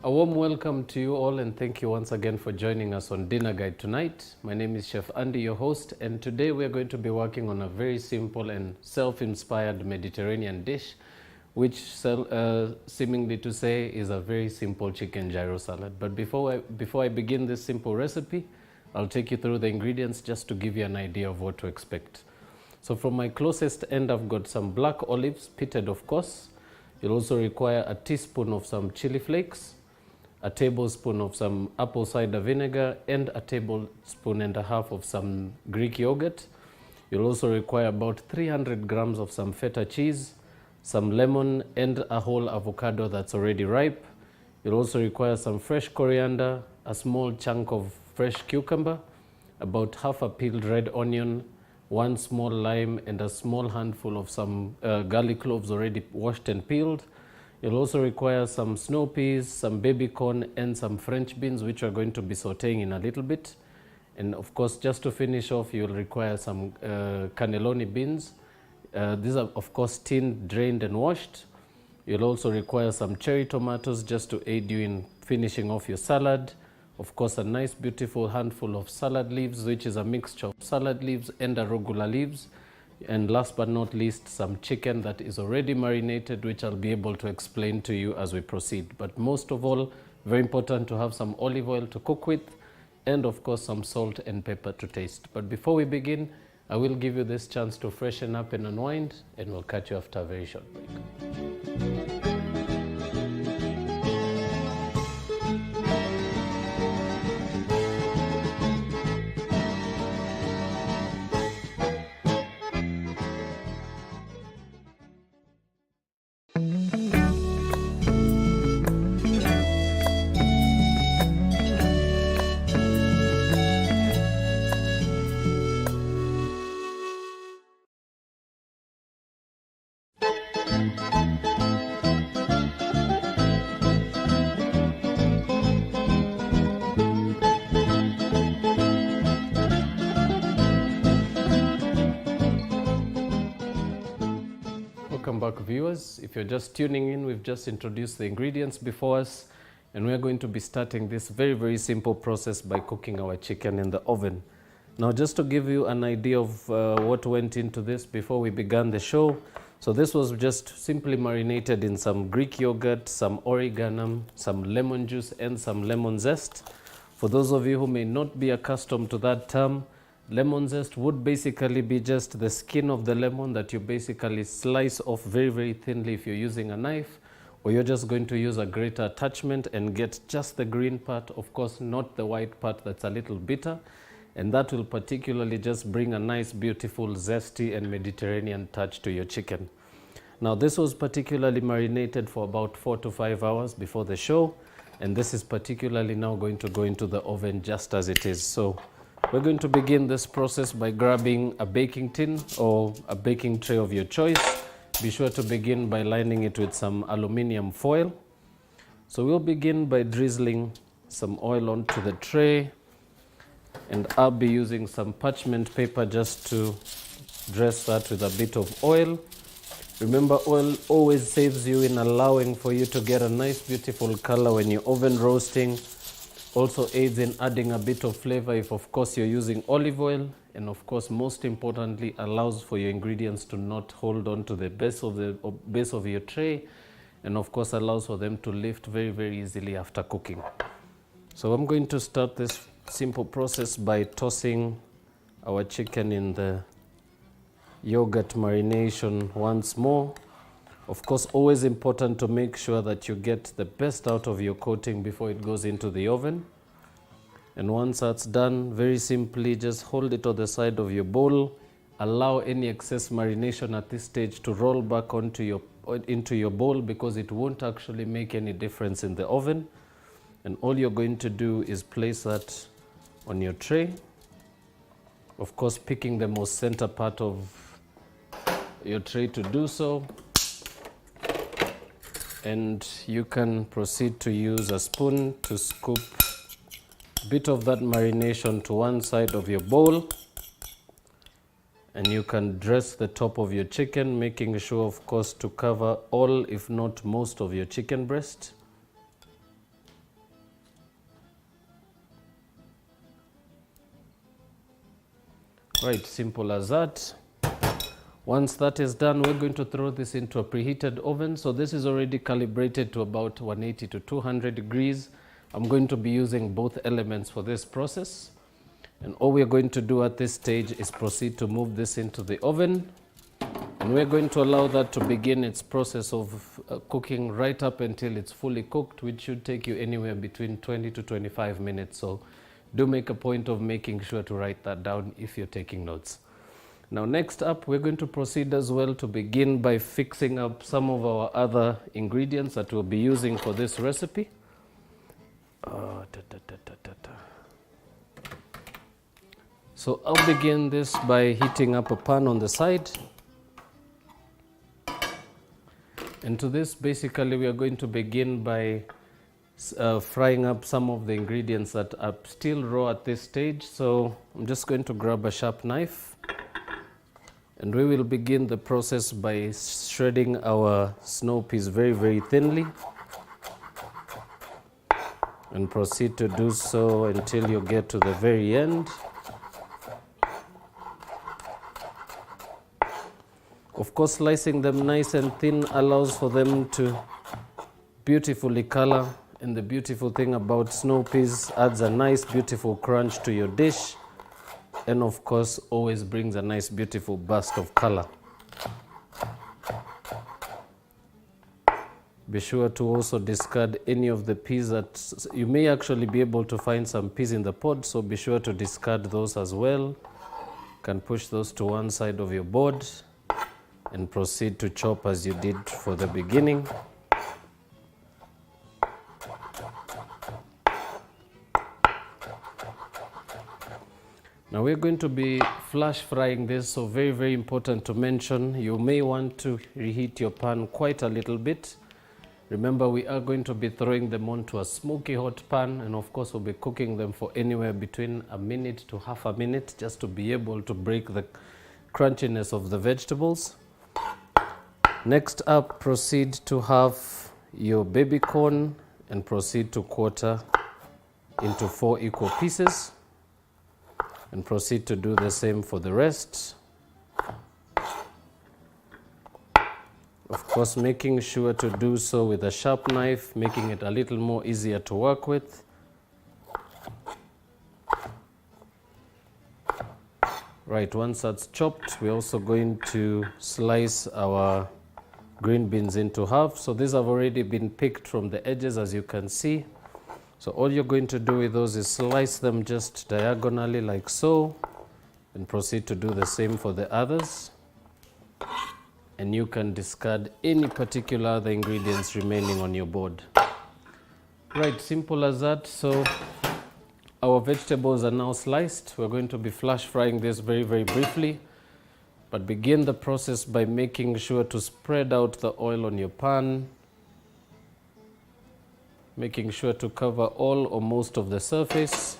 A warm welcome to you all, and thank you once again for joining us on Dinner Guide tonight. My name is Chef Andy, your host, and today we're going to be working on a very simple and self-inspired Mediterranean dish, which seemingly to say is a very simple chicken gyro salad. But before I begin this simple recipe, I'll take you through the ingredients just to give you an idea of what to expect. So from my closest end, I've got some black olives, pitted of course. You'll also require a teaspoon of some chili flakes, a tablespoon of some apple cider vinegar, and a tablespoon and a half of some Greek yogurt. You'll also require about 300 grams of some feta cheese, some lemon, and a whole avocado that's already ripe. You'll also require some fresh coriander, a small chunk of fresh cucumber, about half a peeled red onion, one small lime, and a small handful of some garlic cloves already washed and peeled. You'll also require some snow peas, some baby corn, and some French beans, which we're going to be sauteing in a little bit. And of course, just to finish off, you'll require some cannelloni beans. These are of course tinned, drained, and washed. You'll also require some cherry tomatoes just to aid you in finishing off your salad. Of course, a nice beautiful handful of salad leaves, which is a mixture of salad leaves and arugula leaves. And last but not least, some chicken that is already marinated, which I'll be able to explain to you as we proceed. But most of all, very important to have some olive oil to cook with, and of course some salt and pepper to taste. But before we begin, I will give you this chance to freshen up and unwind, and we'll catch you after a very short break. Welcome back, viewers. If you're just tuning in, we've just introduced the ingredients before us, and we're going to be starting this very simple process by cooking our chicken in the oven. Now, just to give you an idea of what went into this before we began the show, so this was just simply marinated in some Greek yogurt, some oregano, some lemon juice, and some lemon zest. For those of you who may not be accustomed to that term, lemon zest would basically be just the skin of the lemon that you basically slice off very thinly if you're using a knife, or you're just going to use a grater attachment and get just the green part, of course not the white part that's a little bitter, and that will particularly just bring a nice beautiful zesty and Mediterranean touch to your chicken. Now this was particularly marinated for about 4 to 5 hours before the show, and this is particularly now going to go into the oven just as it is. So we're going to begin this process by grabbing a baking tin or a baking tray of your choice. Be sure to begin by lining it with some aluminum foil. So we'll begin by drizzling some oil onto the tray, and I'll be using some parchment paper just to dress that with a bit of oil. Remember, oil always saves you in allowing for you to get a nice beautiful color when you're oven roasting. Also aids in adding a bit of flavor if of course you're using olive oil, and of course most importantly allows for your ingredients to not hold on to the base of your tray, and of course allows for them to lift very easily after cooking. So I'm going to start this simple process by tossing our chicken in the yogurt marination once more. Of course, always important to make sure that you get the best out of your coating before it goes into the oven. And once that's done, very simply just hold it on the side of your bowl. Allow any excess marination at this stage to roll back onto your into your bowl because it won't actually make any difference in the oven. And all you're going to do is place that on your tray. Of course, picking the most center part of your tray to do so. And you can proceed to use a spoon to scoop a bit of that marination to one side of your bowl. And you can dress the top of your chicken, making sure, of course, to cover all, if not most, of your chicken breast. Right, simple as that. Once that is done, we're going to throw this into a preheated oven. So this is already calibrated to about 180 to 200 degrees. I'm going to be using both elements for this process. And all we're going to do at this stage is proceed to move this into the oven. And we're going to allow that to begin its process of cooking right up until it's fully cooked, which should take you anywhere between 20 to 25 minutes. So do make a point of making sure to write that down if you're taking notes. Now, next up, we're going to proceed as well to begin by fixing up some of our other ingredients that we'll be using for this recipe. So I'll begin this by heating up a pan on the side. And to this, basically, we are going to begin by frying up some of the ingredients that are still raw at this stage. So I'm just going to grab a sharp knife. And we will begin the process by shredding our snow peas very, very thinly. And proceed to do so until you get to the very end. Of course, slicing them nice and thin allows for them to beautifully color. And the beautiful thing about snow peas, adds a nice, beautiful crunch to your dish. And of course, always brings a nice, beautiful burst of color. Be sure to also discard any of the peas that you may actually be able to find some peas in the pod, so be sure to discard those as well. You can push those to one side of your board and proceed to chop as you did for the beginning. Now we're going to be flash frying this, so very, very important to mention, you may want to reheat your pan quite a little bit. Remember, we are going to be throwing them onto a smoky hot pan, and of course we'll be cooking them for anywhere between a minute to half a minute just to be able to break the crunchiness of the vegetables. Next up, proceed to have your baby corn and proceed to quarter into 4 equal pieces. And proceed to do the same for the rest. Of course, making sure to do so with a sharp knife, making it a little more easier to work with. Right, once that's chopped, we're also going to slice our green beans into half. So these have already been picked from the edges, as you can see. So all you're going to do with those is slice them just diagonally like so, and proceed to do the same for the others. And you can discard any particular other ingredients remaining on your board. Right, simple as that. So our vegetables are now sliced. We're going to be flash frying this very, very briefly. But begin the process by making sure to spread out the oil on your pan, making sure to cover all or most of the surface,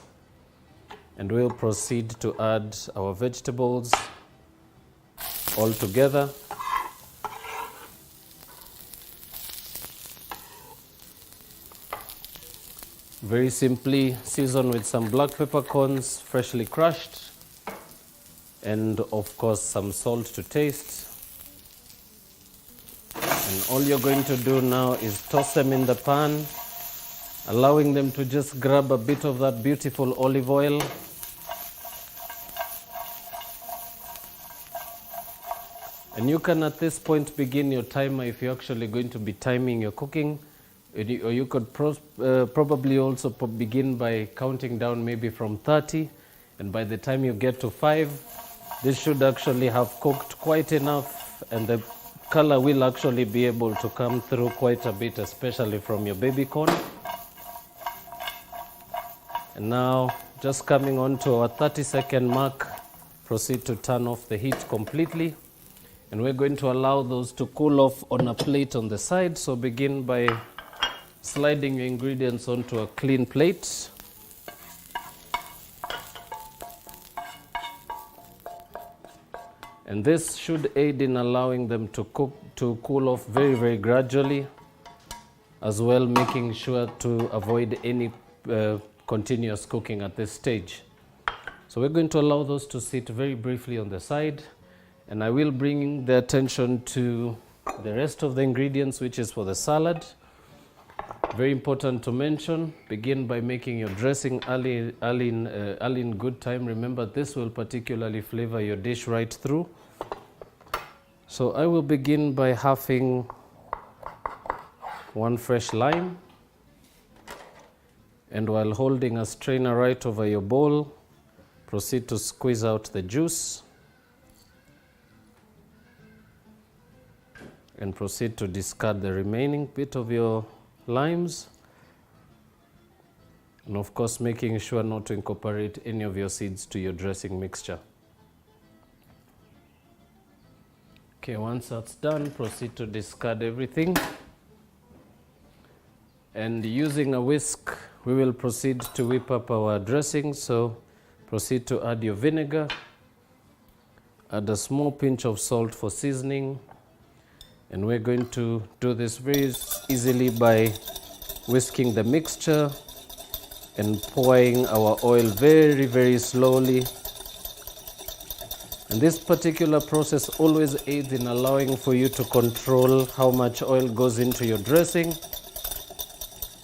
and we'll proceed to add our vegetables all together. Very simply season with some black peppercorns, freshly crushed, and of course some salt to taste. And all you're going to do now is toss them in the pan, allowing them to just grab a bit of that beautiful olive oil. And you can at this point begin your timer if you're actually going to be timing your cooking. Or you could probably also begin by counting down maybe from 30. And by the time you get to 5, this should actually have cooked quite enough. And the color will actually be able to come through quite a bit, especially from your baby corn. And now, just coming on to our 30-second mark, proceed to turn off the heat completely. And we're going to allow those to cool off on a plate on the side. So begin by sliding your ingredients onto a clean plate. And this should aid in allowing them to cool off very, very gradually, as well making sure to avoid any continuous cooking at this stage. So we're going to allow those to sit very briefly on the side, and I will bring the attention to the rest of the ingredients, which is for the salad. Very important to mention, begin by making your dressing early in good time. Remember, this will particularly flavor your dish right through. So I will begin by halving one fresh lime, and while holding a strainer right over your bowl, proceed to squeeze out the juice and proceed to discard the remaining bit of your limes, and of course making sure not to incorporate any of your seeds to your dressing mixture. Okay, once that's done, proceed to discard everything, and using a whisk we will proceed to whip up our dressing. So proceed to add your vinegar, add a small pinch of salt for seasoning. And we're going to do this very easily by whisking the mixture and pouring our oil very, very slowly. And this particular process always aids in allowing for you to control how much oil goes into your dressing,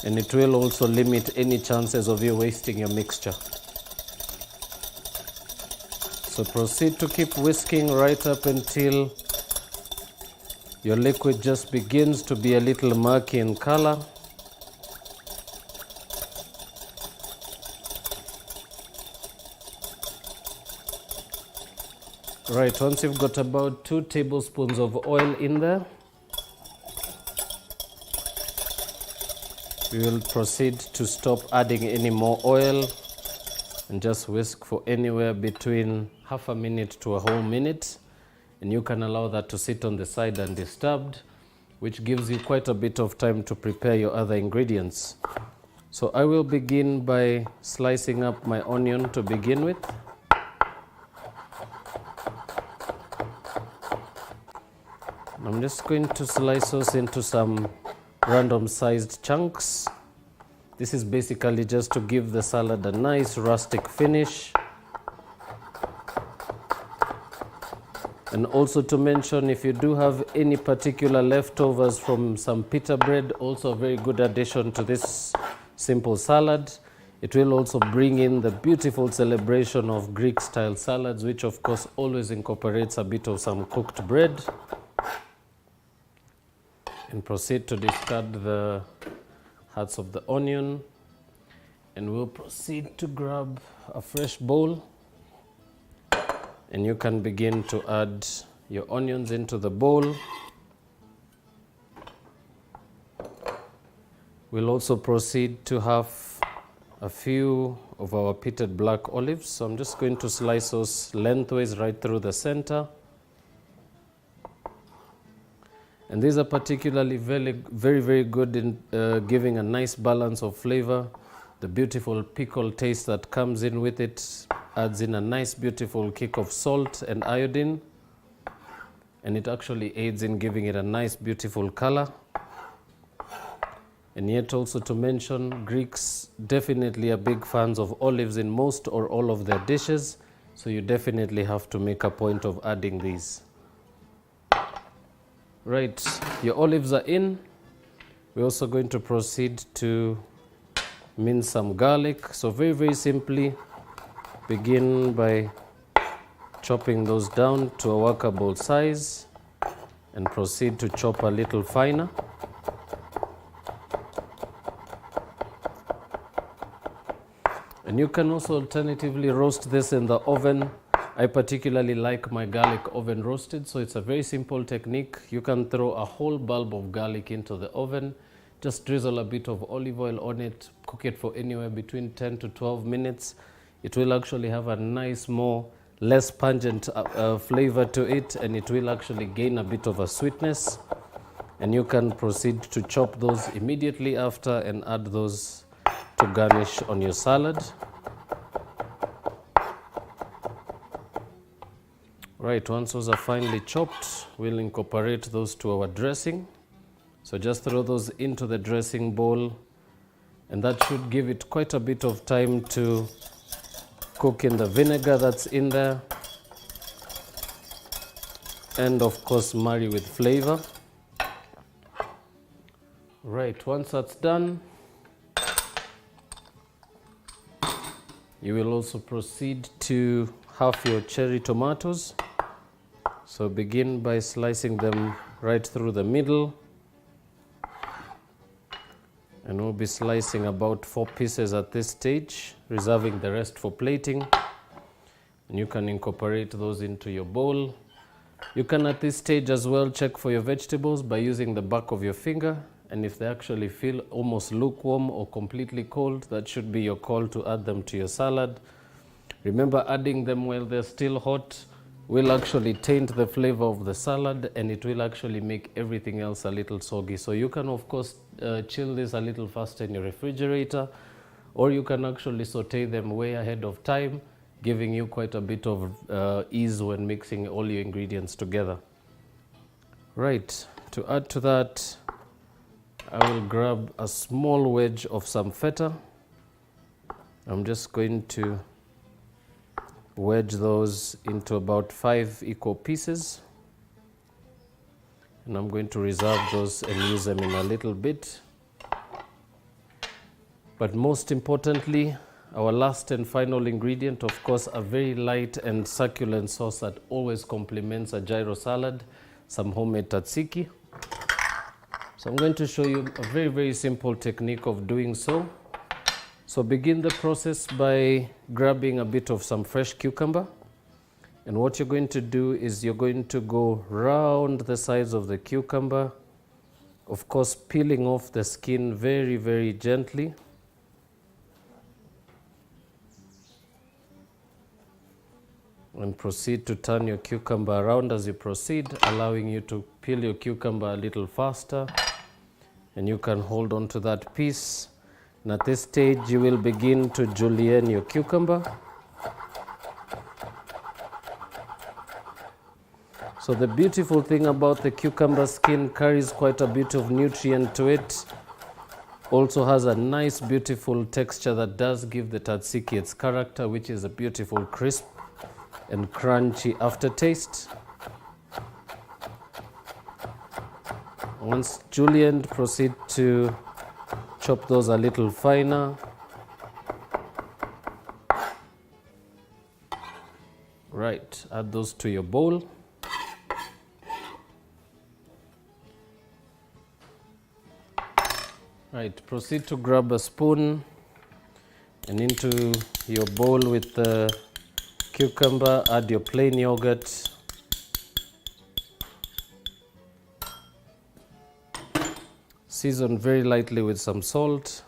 and it will also limit any chances of you wasting your mixture. So proceed to keep whisking right up until your liquid just begins to be a little murky in color. Right, once you've got about 2 tablespoons of oil in there, we will proceed to stop adding any more oil and just whisk for anywhere between half a minute to a whole minute. And you can allow that to sit on the side undisturbed, which gives you quite a bit of time to prepare your other ingredients. So I will begin by slicing up my onion to begin with. I'm just going to slice those into some random sized chunks. This is basically just to give the salad a nice rustic finish. And also to mention, if you do have any particular leftovers from some pita bread, also a very good addition to this simple salad. It will also bring in the beautiful celebration of Greek style salads, which of course always incorporates a bit of some cooked bread. And proceed to discard the hearts of the onion, and we'll proceed to grab a fresh bowl, and you can begin to add your onions into the bowl. We'll also proceed to have a few of our pitted black olives, so I'm just going to slice those lengthways right through the center. And these are particularly very good in giving a nice balance of flavor. The beautiful pickle taste that comes in with it adds in a nice beautiful kick of salt and iodine, and it actually aids in giving it a nice beautiful color. And yet also to mention, Greeks definitely are big fans of olives in most or all of their dishes, so you definitely have to make a point of adding these. Right, your olives are in. We're also going to proceed to mince some garlic. So very simply, begin by chopping those down to a workable size and proceed to chop a little finer. And you can also alternatively roast this in the oven I particularly like my garlic oven roasted, so it's a very simple technique. You can throw a whole bulb of garlic into the oven, just drizzle a bit of olive oil on it, cook it for anywhere between 10 to 12 minutes. It will actually have a nice, less pungent flavor to it, and it will actually gain a bit of a sweetness. And you can proceed to chop those immediately after and add those to garnish on your salad. Right, once those are finely chopped, we'll incorporate those to our dressing. So just throw those into the dressing bowl, and that should give it quite a bit of time to cook in the vinegar that's in there, and of course marry with flavor. Right, once that's done, you will also proceed to half your cherry tomatoes. So begin by slicing them right through the middle, and we'll be slicing about 4 pieces at this stage, reserving the rest for plating. And you can incorporate those into your bowl. You can at this stage as well check for your vegetables by using the back of your finger, and if they actually feel almost lukewarm or completely cold, that should be your call to add them to your salad. Remember, adding them while they're still hot will actually taint the flavor of the salad, and it will actually make everything else a little soggy. So you can of course chill this a little faster in your refrigerator, or you can actually saute them way ahead of time, giving you quite a bit of ease when mixing all your ingredients together. Right, to add to that, I will grab a small wedge of some feta. I'm just going to wedge those into about 5 equal pieces, and I'm going to reserve those and use them in a little bit. But most importantly, our last and final ingredient, of course, a very light and succulent sauce that always complements a gyro salad, some homemade tzatziki. So I'm going to show you a very, very simple technique of doing so. So begin the process by grabbing a bit of some fresh cucumber, and what you're going to do is you're going to go round the sides of the cucumber, of course peeling off the skin very, very gently. And proceed to turn your cucumber around as you proceed, allowing you to peel your cucumber a little faster, and you can hold on to that piece. And at this stage, you will begin to julienne your cucumber. So the beautiful thing about the cucumber skin carries quite a bit of nutrient to it. Also has a nice, beautiful texture that does give the tzatziki its character, which is a beautiful crisp and crunchy aftertaste. Once julienned, proceed to chop those a little finer. Right, add those to your bowl. Right, proceed to grab a spoon and into your bowl with the cucumber, add your plain yogurt. Season very lightly with some salt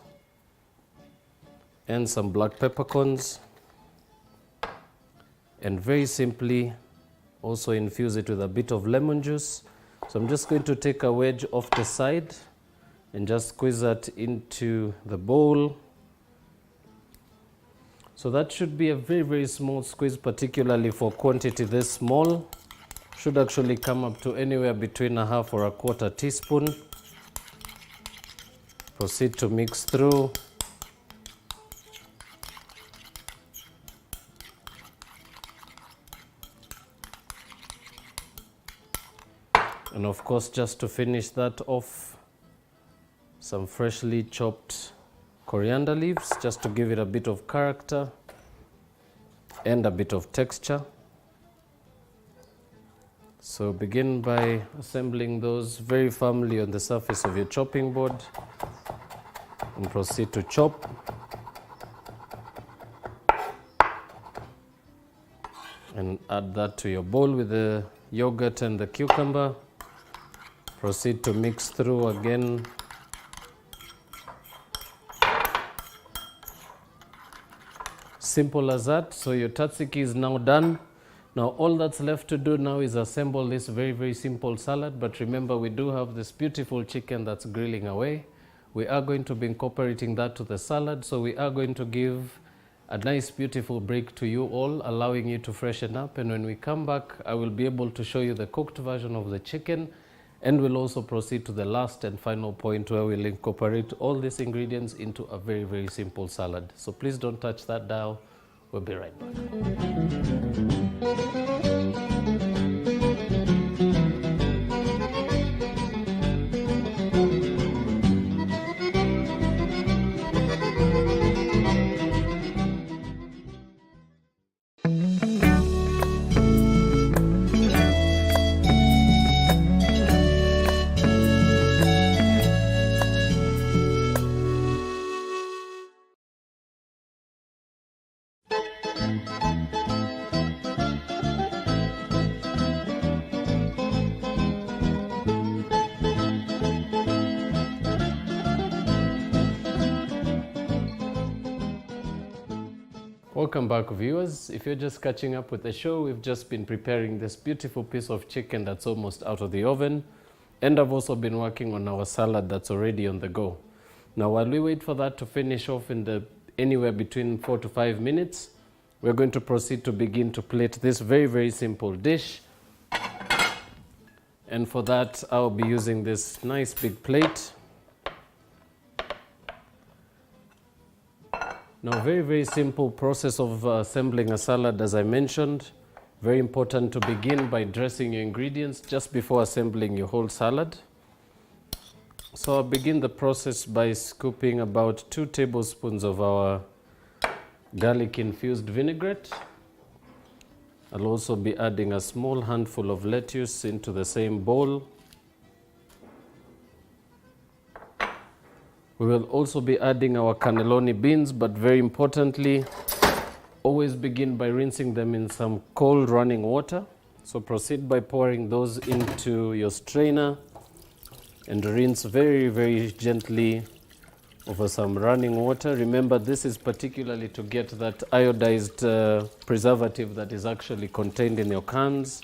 and some black peppercorns, and very simply also infuse it with a bit of lemon juice. So I'm just going to take a wedge off the side and just squeeze that into the bowl. So that should be a very, very small squeeze, particularly for quantity this small. Should actually come up to anywhere between a half or a quarter teaspoon. Proceed to mix through. And of course, just to finish that off, some freshly chopped coriander leaves, just to give it a bit of character and a bit of texture. So begin by assembling those very firmly on the surface of your chopping board, and proceed to chop. And add that to your bowl with the yogurt and the cucumber. Proceed to mix through again. Simple as that. So your tzatziki is now done. Now all that's left to do now is assemble this very, very simple salad. But remember, we do have this beautiful chicken that's grilling away. We are going to be incorporating that to the salad. So we are going to give a nice, beautiful break to you all, allowing you to freshen up. And when we come back, I will be able to show you the cooked version of the chicken. And we'll also proceed to the last and final point where we'll incorporate all these ingredients into a very, very simple salad. So please don't touch that dial. We'll be right back. Welcome back, viewers. If you're just catching up with the show, we've just been preparing this beautiful piece of chicken that's almost out of the oven. And I've also been working on our salad that's already on the go. Now, while we wait for that to finish off in anywhere between 4 to 5 minutes, we're going to proceed to begin to plate this very, very simple dish. And for that, I'll be using this nice big plate. Now, very, very simple process of assembling a salad, as I mentioned. Very important to begin by dressing your ingredients just before assembling your whole salad. So I'll begin the process by scooping about 2 tablespoons of our garlic-infused vinaigrette. I'll also be adding a small handful of lettuce into the same bowl. We will also be adding our cannelloni beans, but very importantly, always begin by rinsing them in some cold running water. So proceed by pouring those into your strainer and rinse very, very gently over some running water. Remember, this is particularly to get that iodized preservative that is actually contained in your cans,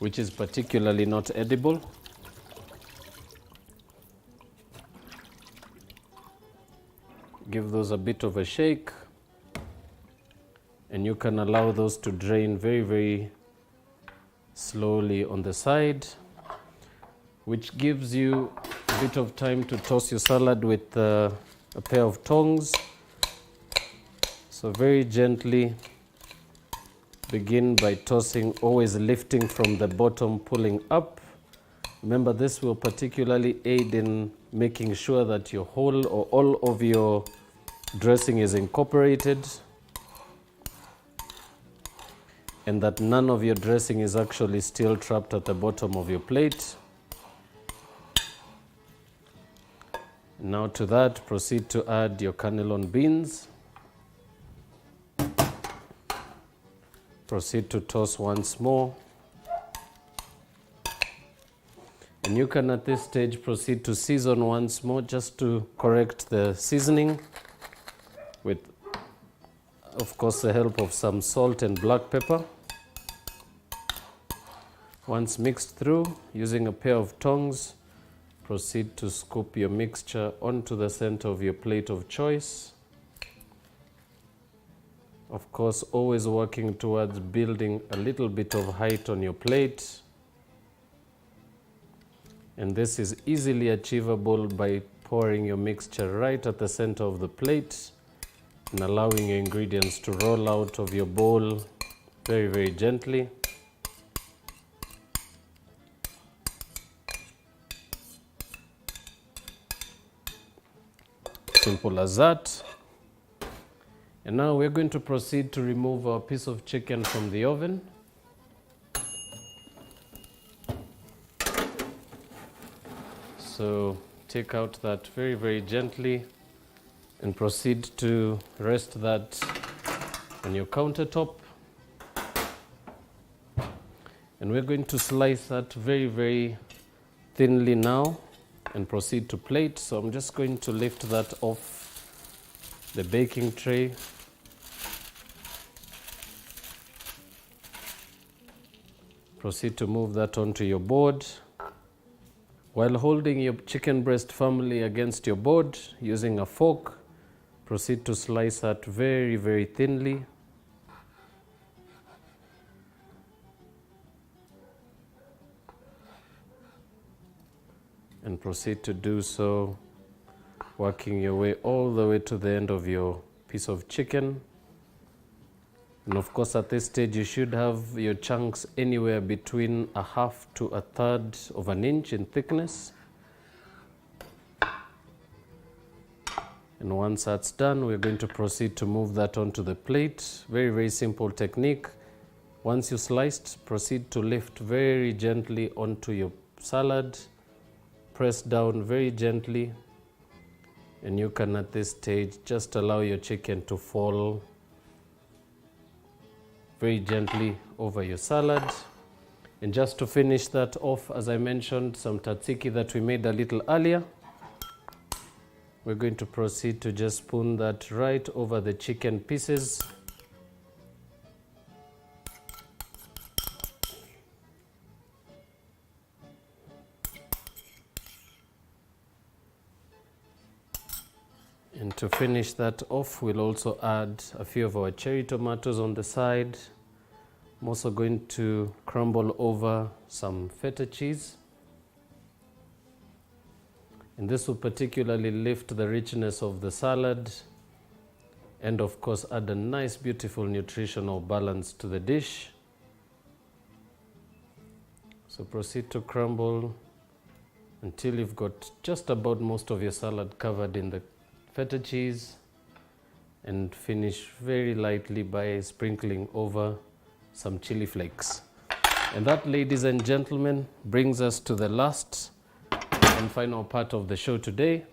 which is particularly not edible. Give those a bit of a shake, and you can allow those to drain very, very slowly on the side, which gives you a bit of time to toss your salad with a pair of tongs. So very gently begin by tossing, always lifting from the bottom, pulling up. Remember, this will particularly aid in making sure that your whole or all of your dressing is incorporated and that none of your dressing is actually still trapped at the bottom of your plate. Now to that, proceed to add your cannelloni beans. Proceed to toss once more. And you can at this stage proceed to season once more just to correct the seasoning with, of course, the help of some salt and black pepper. Once mixed through, using a pair of tongs, proceed to scoop your mixture onto the center of your plate of choice. Of course, always working towards building a little bit of height on your plate. And this is easily achievable by pouring your mixture right at the center of the plate and allowing your ingredients to roll out of your bowl very, very gently. Simple as that. And now we're going to proceed to remove our piece of chicken from the oven. So take out that very, very gently and proceed to rest that on your countertop. And we're going to slice that very, very thinly now and proceed to plate. So I'm just going to lift that off the baking tray. Proceed to move that onto your board. While holding your chicken breast firmly against your board using a fork, proceed to slice that very, very thinly. And proceed to do so, working your way all the way to the end of your piece of chicken. And of course, at this stage, you should have your chunks anywhere between 1/2 to 1/3 of an inch in thickness. And once that's done, we're going to proceed to move that onto the plate. Very, very simple technique. Once you sliced, proceed to lift very gently onto your salad. Press down very gently. And you can, at this stage, just allow your chicken to fall very gently over your salad. And just to finish that off, as I mentioned, some tzatziki that we made a little earlier. We're going to proceed to just spoon that right over the chicken pieces. And to finish that off, we'll also add a few of our cherry tomatoes on the side. I'm also going to crumble over some feta cheese. And this will particularly lift the richness of the salad and of course add a nice, beautiful nutritional balance to the dish. So proceed to crumble until you've got just about most of your salad covered in the feta cheese, and finish very lightly by sprinkling over some chili flakes. And that, ladies and gentlemen, brings us to the last and final part of the show today.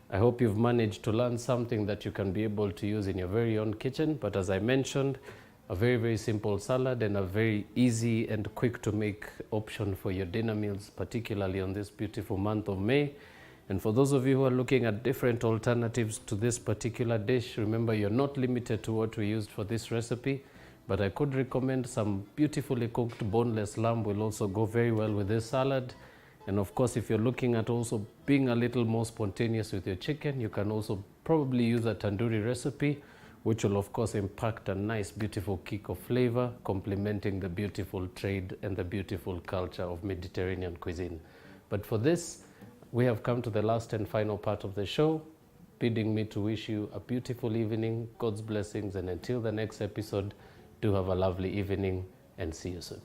I hope you've managed to learn something that you can be able to use in your very own kitchen. But as I mentioned, a very, very simple salad and a very easy and quick to make option for your dinner meals, particularly on this beautiful month of May. And for those of you who are looking at different alternatives to this particular dish, remember you're not limited to what we used for this recipe, but I could recommend some beautifully cooked boneless lamb will also go very well with this salad. And of course, if you're looking at also being a little more spontaneous with your chicken, you can also probably use a tandoori recipe, which will of course impact a nice, beautiful kick of flavor, complementing the beautiful trade and the beautiful culture of Mediterranean cuisine. But for this, we have come to the last and final part of the show, bidding me to wish you a beautiful evening, God's blessings, and until the next episode, do have a lovely evening and see you soon.